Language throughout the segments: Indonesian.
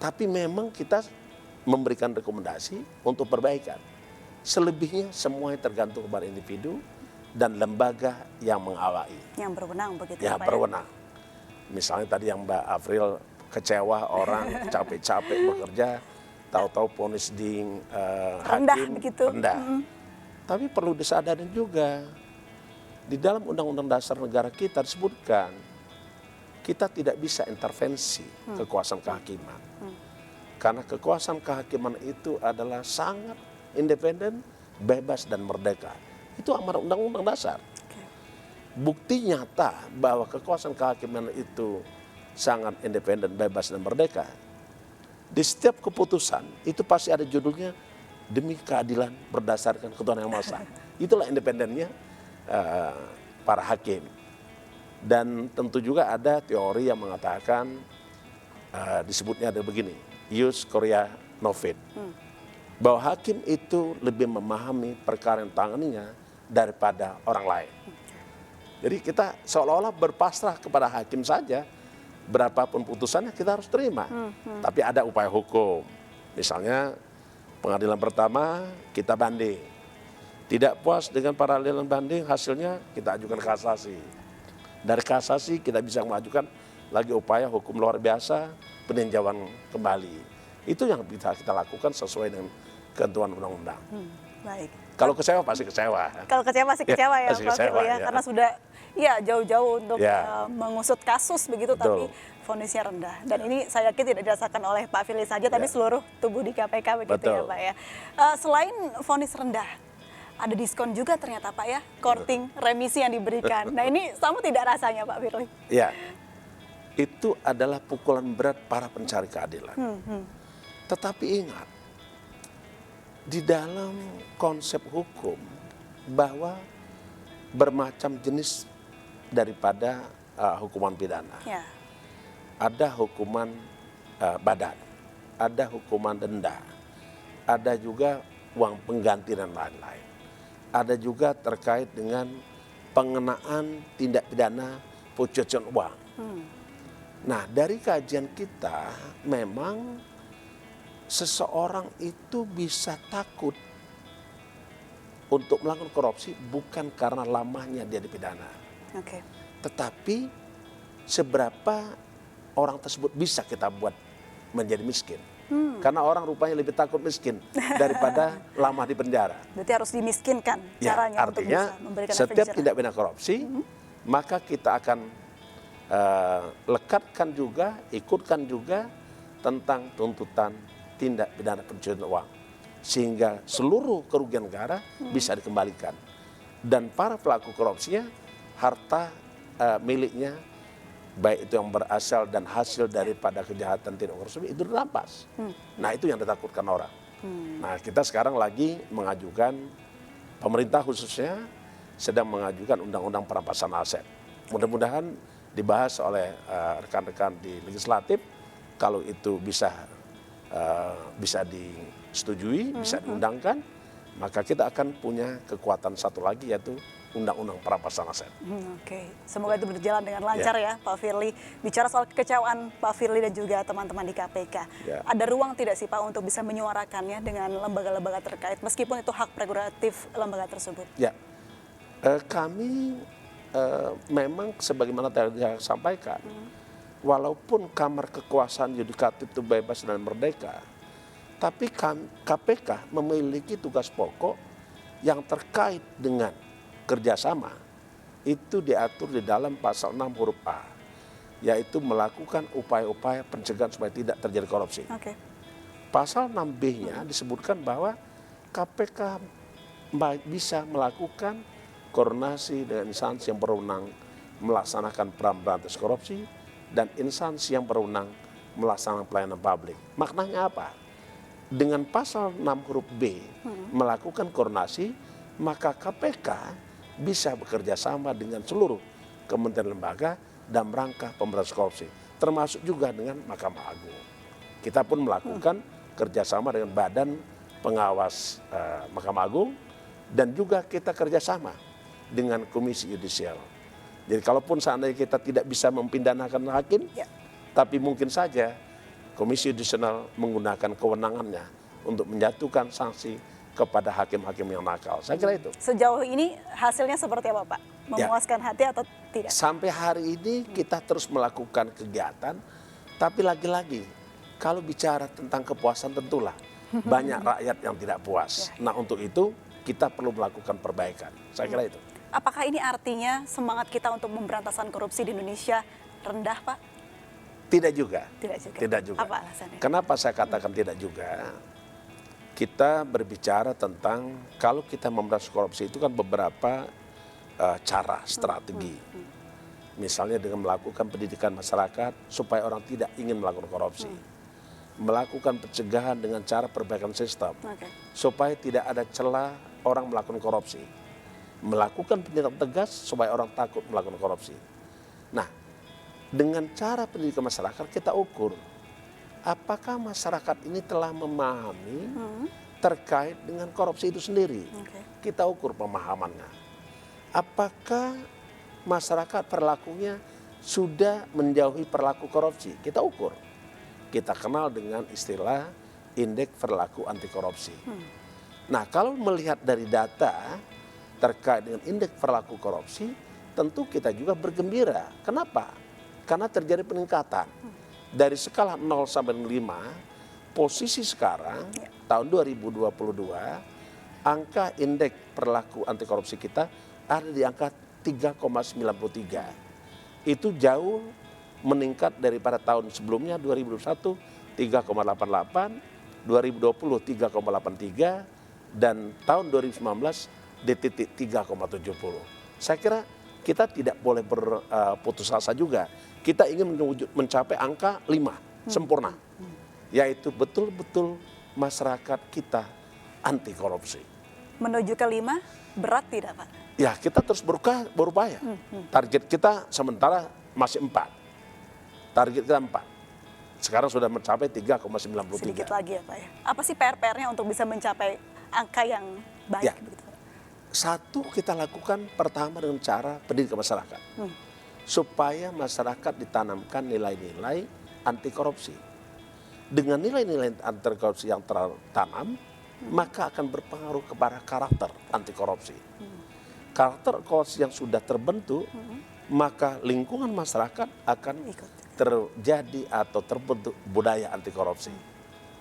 Tapi memang kita memberikan rekomendasi untuk perbaikan. Selebihnya semuanya tergantung kepada individu dan lembaga yang mengawali. Yang berwenang begitu Ya, Pak? berwenang. Misalnya tadi yang Mbak Afril kecewa orang capek-capek bekerja, tahu-tahu vonis di Rendah hakim begitu. rendah. Tapi perlu disadari juga, di dalam Undang-Undang Dasar Negara kita disebutkan, kita tidak bisa intervensi kekuasaan kehakiman. Karena kekuasaan kehakiman itu adalah sangat independen, bebas, dan merdeka. Itu amanat Undang-Undang Dasar. Bukti nyata bahwa kekuasaan kehakiman itu sangat independen, bebas, dan merdeka. Di setiap keputusan itu pasti ada judulnya demi keadilan berdasarkan ketuhanan yang Maha Esa. Itulah independennya para hakim. Dan tentu juga ada teori yang mengatakan disebutnya ada begini, ius coria novit, bahwa hakim itu lebih memahami perkara yang tanganinya daripada orang lain. Jadi kita seolah-olah berpasrah kepada hakim saja, berapapun putusannya kita harus terima. Tapi ada upaya hukum, misalnya pengadilan pertama kita banding, tidak puas dengan peradilan banding, hasilnya kita ajukan kasasi. Dari kasasi kita bisa mengajukan lagi upaya hukum luar biasa, peninjauan kembali. Itu yang bisa kita lakukan sesuai dengan ketentuan undang-undang. Baik. Kalau kecewa pasti kecewa. Kalau kecewa pasti kecewa ya, pasti Pak kecewa, Firly ya, ya. karena sudah jauh-jauh untuk Ya. mengusut kasus begitu, tapi vonisnya rendah. Dan ini saya yakin tidak dirasakan oleh Pak Firly saja, tapi seluruh tubuh di KPK begitu ya Betul. Pak ya. Selain vonis rendah, ada diskon juga ternyata Pak ya, korting remisi yang diberikan. Nah ini sama tidak rasanya Pak Firly? Ya, itu adalah pukulan berat para pencari keadilan. Tetapi ingat, di dalam konsep hukum bahwa bermacam jenis daripada hukuman pidana. Ya. Ada hukuman badan, ada hukuman denda, ada juga uang pengganti dan lain-lain. Ada juga terkait dengan pengenaan tindak pidana pencucian uang. Nah, dari kajian kita memang seseorang itu bisa takut untuk melakukan korupsi bukan karena lamanya dia dipidana. Oke. Tetapi seberapa orang tersebut bisa kita buat menjadi miskin. Karena orang rupanya lebih takut miskin daripada lama di penjara. Berarti harus dimiskinkan Ya, caranya untuk artinya bisa memberikan setiap efek jerah. tindak pidana korupsi, maka kita akan lekatkan juga, ikutkan juga tentang tuntutan tindak pidana pencucian uang. Sehingga seluruh kerugian negara bisa dikembalikan. Dan para pelaku korupsinya, harta miliknya, baik itu yang berasal dan hasil daripada kejahatan tindak korupsi itu dirampas. Nah itu yang ditakutkan orang. Nah kita sekarang lagi mengajukan, pemerintah khususnya sedang mengajukan undang-undang perampasan aset. Mudah-mudahan dibahas oleh rekan-rekan di legislatif. Kalau itu bisa disetujui, bisa diundangkan, maka kita akan punya kekuatan satu lagi, yaitu undang-undang perampasan aset. Oke, semoga itu berjalan dengan lancar ya Pak Firly. Bicara soal kekecewaan Pak Firly dan juga teman-teman di KPK, ada ruang tidak sih Pak untuk bisa menyuarakannya dengan lembaga-lembaga terkait, meskipun itu hak prerogatif lembaga tersebut? Ya, kami memang sebagaimana tadi saya sampaikan, walaupun kamar kekuasaan yudikatif itu bebas dan merdeka, tapi KPK memiliki tugas pokok yang terkait dengan kerjasama. Itu diatur di dalam pasal 6 huruf A, yaitu melakukan upaya-upaya pencegahan supaya tidak terjadi korupsi. Oke. Pasal 6B-nya disebutkan bahwa KPK bisa melakukan koordinasi dengan instansi yang berwenang melaksanakan peran berantas korupsi dan instansi yang berwenang melaksanakan pelayanan publik. Maknanya apa? Dengan pasal 6 huruf B melakukan koordinasi, maka KPK bisa bekerja sama dengan seluruh kementerian lembaga dalam rangka pemberantasan korupsi, termasuk juga dengan Mahkamah Agung. Kita pun melakukan kerjasama dengan Badan Pengawas Mahkamah Agung, dan juga kita kerjasama dengan Komisi Yudisial. Jadi kalaupun seandainya kita tidak bisa mempidanakan hakim, tapi mungkin saja Komisi Yudisial menggunakan kewenangannya untuk menjatuhkan sanksi kepada hakim-hakim yang nakal. Saya kira itu. Sejauh ini hasilnya seperti apa, Pak? Memuaskan hati atau tidak? Sampai hari ini kita terus melakukan kegiatan, tapi lagi-lagi kalau bicara tentang kepuasan tentulah banyak rakyat yang tidak puas. Nah, untuk itu kita perlu melakukan perbaikan. Saya kira itu. Apakah ini artinya semangat kita untuk pemberantasan korupsi di Indonesia rendah, Pak? Tidak juga. Tidak juga. Tidak juga. Apa alasannya? Kenapa saya katakan tidak juga? Kita berbicara tentang kalau kita memberantas korupsi itu kan beberapa cara, strategi. Misalnya dengan melakukan pendidikan masyarakat supaya orang tidak ingin melakukan korupsi. Melakukan pencegahan dengan cara perbaikan sistem. Supaya tidak ada celah orang melakukan korupsi. Melakukan penindakan tegas supaya orang takut melakukan korupsi. Nah, dengan cara pendidikan masyarakat kita ukur apakah masyarakat ini telah memahami terkait dengan korupsi itu sendiri. Kita ukur pemahamannya. Apakah masyarakat perilakunya sudah menjauhi perilaku korupsi? Kita ukur. Kita kenal dengan istilah indeks perilaku anti korupsi. Nah, kalau melihat dari data terkait dengan indeks perilaku korupsi, tentu kita juga bergembira. Kenapa? Karena terjadi peningkatan. Dari skala 0 sampai 5, posisi sekarang, tahun 2022, angka indeks perilaku anti korupsi kita ada di angka 3,93. Itu jauh meningkat daripada tahun sebelumnya, 2021, 3,88, 2020, 3,83, dan tahun 2019, di titik 3,70. Saya kira kita tidak boleh berputus asa juga. Kita ingin mencapai angka 5 sempurna, yaitu betul-betul masyarakat kita anti korupsi. Menuju ke 5 berat tidak, Pak? Ya, kita terus berupaya. Target kita sementara masih 4. Target kita 4. Sekarang sudah mencapai 3,93. Sedikit lagi ya, Pak ya. Apa sih PR-nya untuk bisa mencapai angka yang baik Ya. begitu, Pak? Satu, kita lakukan pertama dengan cara pendidikan masyarakat. Supaya masyarakat ditanamkan nilai-nilai anti korupsi. Dengan nilai-nilai anti korupsi yang tertanam, maka akan berpengaruh kepada karakter anti korupsi. Karakter korupsi yang sudah terbentuk, maka lingkungan masyarakat akan terjadi atau terbentuk budaya anti korupsi.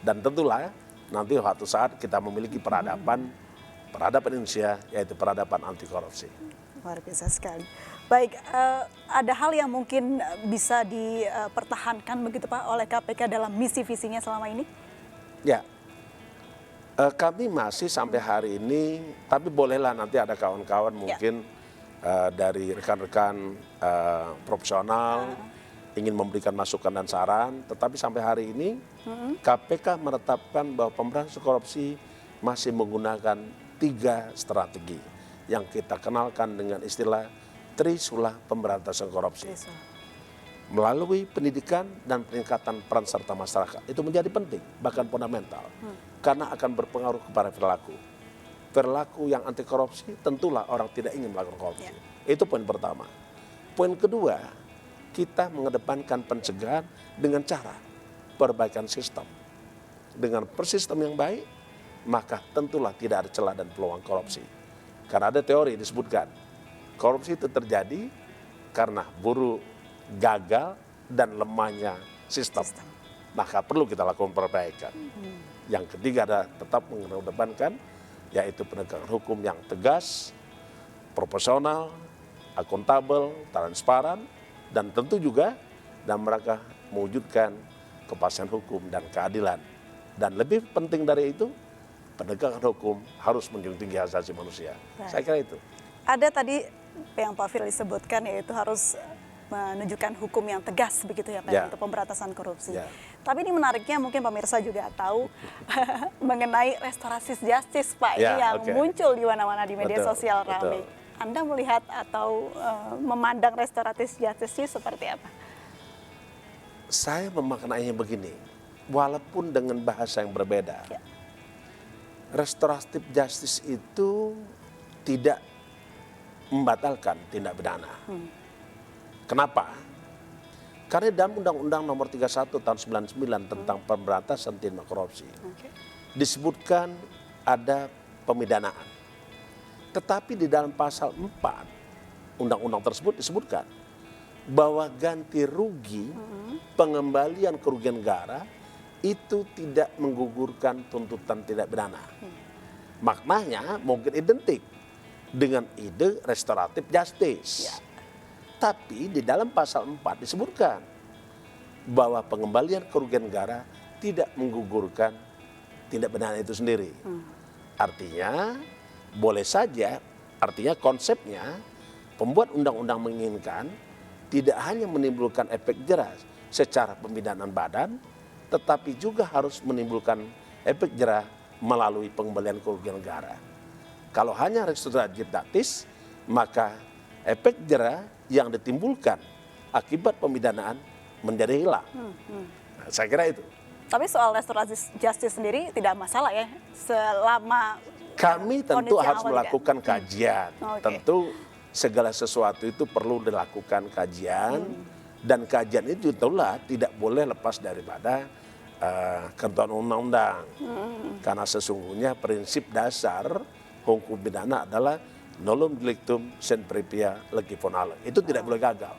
Dan tentulah nanti suatu saat kita memiliki peradaban Indonesia, yaitu peradaban anti korupsi. Luar biasa sekali. Baik, ada hal yang mungkin bisa dipertahankan begitu Pak oleh KPK dalam misi visinya selama ini? Ya, kami masih sampai hari ini, tapi bolehlah nanti ada kawan-kawan mungkin dari rekan-rekan profesional ingin memberikan masukan dan saran, tetapi sampai hari ini KPK menetapkan bahwa pemberantasan korupsi masih menggunakan 3 strategi yang kita kenalkan dengan istilah Trisula pemberantasan korupsi. Melalui pendidikan dan peningkatan peran serta masyarakat itu menjadi penting, bahkan fundamental, karena akan berpengaruh kepada perilaku yang anti korupsi. Tentulah orang tidak ingin melakukan korupsi. Itu poin pertama. Poin kedua, kita mengedepankan pencegahan dengan cara perbaikan sistem. Dengan persistem yang baik, maka tentulah tidak ada celah dan peluang korupsi. Karena ada teori disebutkan, korupsi itu terjadi karena buruk, gagal, dan lemahnya sistem. Maka perlu kita lakukan perbaikan. Yang ketiga ada tetap mengedepankan, yaitu penegakan hukum yang tegas, proporsional, akuntabel, transparan, dan tentu juga dalam rangka mewujudkan kepastian hukum dan keadilan. Dan lebih penting dari itu, penegakan hukum harus menjunjung tinggi hak asasi manusia. Saya kira itu. Ada tadi yang Pak Firly sebutkan, yaitu harus menunjukkan hukum yang tegas begitu ya Pak untuk pemberantasan korupsi. Tapi ini menariknya mungkin pemirsa juga tahu mengenai restorasi justice Pak ini yang muncul di mana-mana di media sosial ramai. Anda melihat atau memandang restoratif justice ini seperti apa? Saya memaknainya begini, walaupun dengan bahasa yang berbeda. Restoratif justice itu tidak membatalkan tindak pidana. Kenapa? Karena dalam Undang-Undang Nomor 31 tahun 99 tentang pemberantasan tindak korupsi disebutkan ada pemidanaan. Tetapi di dalam pasal 4 undang-undang tersebut disebutkan bahwa ganti rugi pengembalian kerugian negara itu tidak menggugurkan tuntutan tindak pidana. Maknanya mungkin identik dengan ide restoratif justice. Tapi di dalam pasal 4 disebutkan bahwa pengembalian kerugian negara tidak menggugurkan tindak pidana itu sendiri. Artinya boleh saja, artinya konsepnya pembuat undang-undang menginginkan tidak hanya menimbulkan efek jerah secara pemidanaan badan, tetapi juga harus menimbulkan efek jerah melalui pengembalian kerugian negara. Kalau hanya restoratif justice, maka efek jerah yang ditimbulkan akibat pemidanaan menjadi hilang. Nah, saya kira itu. Tapi soal restoratif justice sendiri tidak masalah ya, selama Kami tentu kondisi harus awal melakukan kajian. Oke. Tentu segala sesuatu itu perlu dilakukan kajian. Dan kajian itu tentulah tidak boleh lepas daripada ketentuan undang-undang. Karena sesungguhnya prinsip dasar hukum pidana adalah nolum delictum sine previa legi fonale. Itu tidak boleh gagal.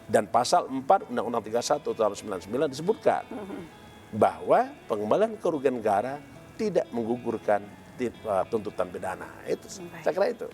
Dan pasal 4 Undang-Undang 31 tahun 99 disebutkan bahwa pengembalian kerugian negara tidak menggugurkan tuntutan pidana. Itu saya kira itu.